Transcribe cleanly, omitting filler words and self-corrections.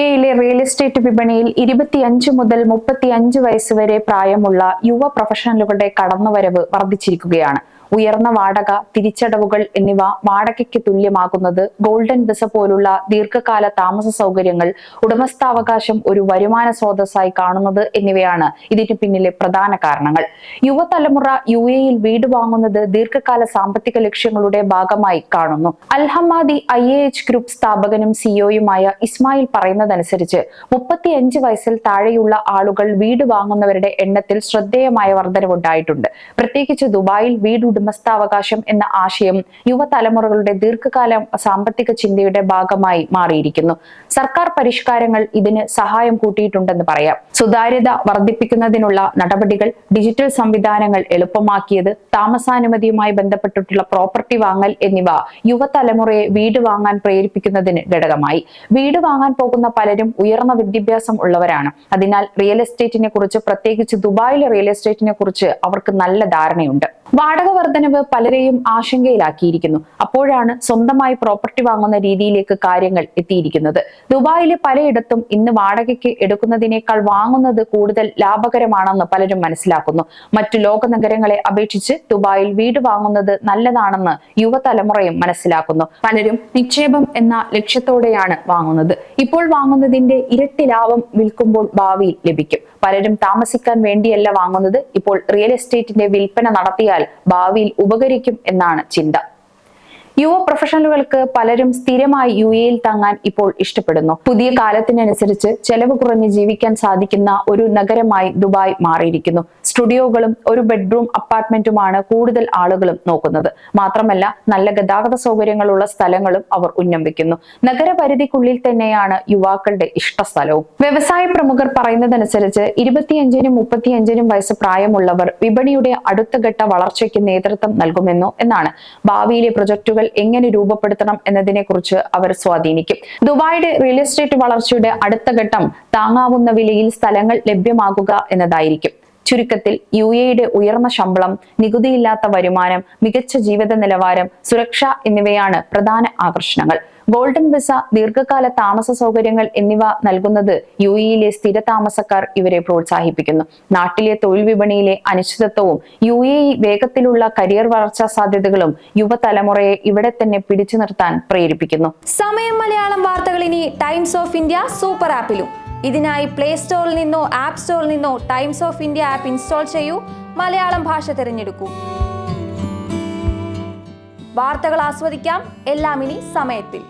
എയിലെ real estate വിപണിയിൽ 25 മുതൽ 35 വയസ്സ് വരെ പ്രായമുള്ള യുവ പ്രൊഫഷണലുകളുടെ കടന്നുവരവ് വർദ്ധിച്ചിരിക്കുകയാണ്. ഉയർന്ന വാടക, തിരിച്ചടവുകൾ എന്നിവ വാടകയ്ക്ക് തുല്യമാകുന്നത്, ഗോൾഡൻ വിസ പോലുള്ള ദീർഘകാല താമസ സൗകര്യങ്ങൾ, ഉടമസ്ഥാവകാശം ഒരു വരുമാന സ്രോതസ്സായി കാണുന്നത് എന്നിവയാണ് ഇതിന് പിന്നിലെ പ്രധാന കാരണങ്ങൾ. യുവതലമുറ എയിൽ വീട് വാങ്ങുന്നത് ദീർഘകാല സാമ്പത്തിക ലക്ഷ്യങ്ങളുടെ ഭാഗമായി കാണുന്നു. അൽഹമാദി IAH ഗ്രൂപ്പ് സ്ഥാപകനും സിഇഒയുമായ ഇസ്മായിൽ പറയുന്നതനുസരിച്ച് 35 വയസ്സിൽ താഴെയുള്ള ആളുകൾ വീട് വാങ്ങുന്നവരുടെ എണ്ണത്തിൽ ശ്രദ്ധേയമായ വർധനവുണ്ടായിട്ടുണ്ട്. പ്രത്യേകിച്ച് ദുബായിൽ വീട് ഉടമസ്ഥാവകാശം എന്ന ആശയം യുവതലമുറകളുടെ ദീർഘകാല സാമ്പത്തിക ചിന്തയുടെ ഭാഗമായി മാറിയിരിക്കുന്നു. സർക്കാർ പരിഷ്കാരങ്ങൾ ഇതിന് സഹായം കൂട്ടിയിട്ടുണ്ടെന്ന് പറയാം. സുതാര്യത വർദ്ധിപ്പിക്കുന്നതിനുള്ള നടപടികൾ, ഡിജിറ്റൽ സംവിധാനങ്ങൾ എളുപ്പമാക്കിയത്, താമസാനുമതിയുമായി ബന്ധപ്പെട്ടിട്ടുള്ള പ്രോപ്പർട്ടി വാങ്ങൽ എന്നിവ യുവതലമുറയെ വീട് വാങ്ങാൻ പ്രേരിപ്പിക്കുന്നതിന് ഘടകമായി. വീട് വാങ്ങാൻ പോകുന്ന പലരും ഉയർന്ന വിദ്യാഭ്യാസം ഉള്ളവരാണ്. അതിനാൽ റിയൽ എസ്റ്റേറ്റിനെ കുറിച്ച്, പ്രത്യേകിച്ച് ദുബായിലെ റിയൽ എസ്റ്റേറ്റിനെ കുറിച്ച് അവർക്ക് നല്ല ധാരണയുണ്ട്. വാടക വർധനവ് പലരെയും ആശങ്കയിലാക്കിയിരിക്കുന്നു. അപ്പോഴാണ് സ്വന്തമായി പ്രോപ്പർട്ടി വാങ്ങുന്ന രീതിയിലേക്ക് കാര്യങ്ങൾ എത്തിയിരിക്കുന്നത്. ദുബായിലെ പലയിടത്തും ഇന്ന് വാടകയ്ക്ക് എടുക്കുന്നതിനേക്കാൾ വാങ്ങുന്നത് കൂടുതൽ ലാഭകരമാണെന്ന് പലരും മനസ്സിലാക്കുന്നു. മറ്റു ലോക നഗരങ്ങളെ അപേക്ഷിച്ച് ദുബായിൽ വീട് വാങ്ങുന്നത് നല്ലതാണെന്ന് യുവതലമുറയും മനസ്സിലാക്കുന്നു. പലരും നിക്ഷേപം എന്ന ലക്ഷ്യത്തോടെയാണ് വാങ്ങുന്നത്. ഇപ്പോൾ വാങ്ങുന്നതിന്റെ ഇരട്ടി ലാഭം വിൽക്കുമ്പോൾ ഭാവിയിൽ ലഭിക്കും. പലരും താമസിക്കാൻ വേണ്ടിയല്ല വാങ്ങുന്നത്. ഇപ്പോൾ റിയൽ എസ്റ്റേറ്റിന്റെ വിൽപ്പന നടത്തിയാൽ ഭാവിയിൽ ഉപകരിക്കും എന്നാണ് ചിന്ത. യുവ പ്രൊഫഷണലുകൾക്ക് പലരും സ്ഥിരമായി എയിൽ തങ്ങാൻ ഇപ്പോൾ ഇഷ്ടപ്പെടുന്നു. പുതിയ കാലത്തിനനുസരിച്ച് ചെലവ് കുറഞ്ഞ് ജീവിക്കാൻ സാധിക്കുന്ന ഒരു നഗരമായി ദുബായ് മാറിയിരിക്കുന്നു. സ്റ്റുഡിയോകളും ഒരു ബെഡ്റൂം അപ്പാർട്ട്മെന്റുമാണ് കൂടുതൽ ആളുകളും നോക്കുന്നത്. മാത്രമല്ല, നല്ല ഗതാഗത സൗകര്യങ്ങളുള്ള സ്ഥലങ്ങളും അവർ ഉന്നം വെക്കുന്നു. നഗരപരിധിക്കുള്ളിൽ തന്നെയാണ് യുവാക്കളുടെ ഇഷ്ടസ്ഥലവും. വ്യവസായ പ്രമുഖർ പറയുന്നതനുസരിച്ച് 25-നും 35-നും വയസ്സ് പ്രായമുള്ളവർ വിപണിയുടെ അടുത്ത ഘട്ട വളർച്ചയ്ക്ക് നേതൃത്വം നൽകുമെന്നോ എന്നാണ്. ഭാവിയിലെ പ്രൊജക്ടുകൾ എങ്ങനെ രൂപപ്പെടുത്തണം എന്നതിനെ കുറിച്ച് അവർ സ്വാധീനിക്കും. ദുബായിയുടെ റിയൽ എസ്റ്റേറ്റ് വളർച്ചയുടെ അടുത്ത ഘട്ടം താങ്ങാവുന്ന വിലയിൽ സ്ഥലങ്ങൾ ലഭ്യമാകുക എന്നതായിരിക്കും. ചുരുക്കത്തിൽ എയുടെ ഉയർന്ന ശമ്പളം, നികുതിയില്ലാത്ത വരുമാനം, മികച്ച ജീവിത നിലവാരം, സുരക്ഷ എന്നിവയാണ് പ്രധാന ആകർഷണങ്ങൾ. ഗോൾഡൻ വിസ, ദീർഘകാല താമസ സൗകര്യങ്ങൾ എന്നിവ നൽകുന്നത് യിലെ സ്ഥിര താമസക്കാർ ഇവരെ പ്രോത്സാഹിപ്പിക്കുന്നു. നാട്ടിലെ തൊഴിൽ വിപണിയിലെ അനിശ്ചിതത്വവും വേഗത്തിലുള്ള കരിയർ വളർച്ചാ സാധ്യതകളും യുവതലമുറയെ ഇവിടെ തന്നെ പിടിച്ചു നിർത്താൻ പ്രേരിപ്പിക്കുന്നു. സമയം മലയാളം വാർത്തകൾ ഇനി ടൈംസ് ഓഫ് ഇന്ത്യ സൂപ്പർ ആപ്പിലും. ഇതിനായി പ്ലേ സ്റ്റോറിൽ നിന്നോ ആപ്പ് സ്റ്റോറിൽ നിന്നോ times of India app install ചെയ്യൂ. മലയാളം ഭാഷ തിരഞ്ഞെടുക്കൂ. വാർത്തകൾ ആസ്വദിക്കാം, എല്ലാം ഇനി സമയത്തിൽ.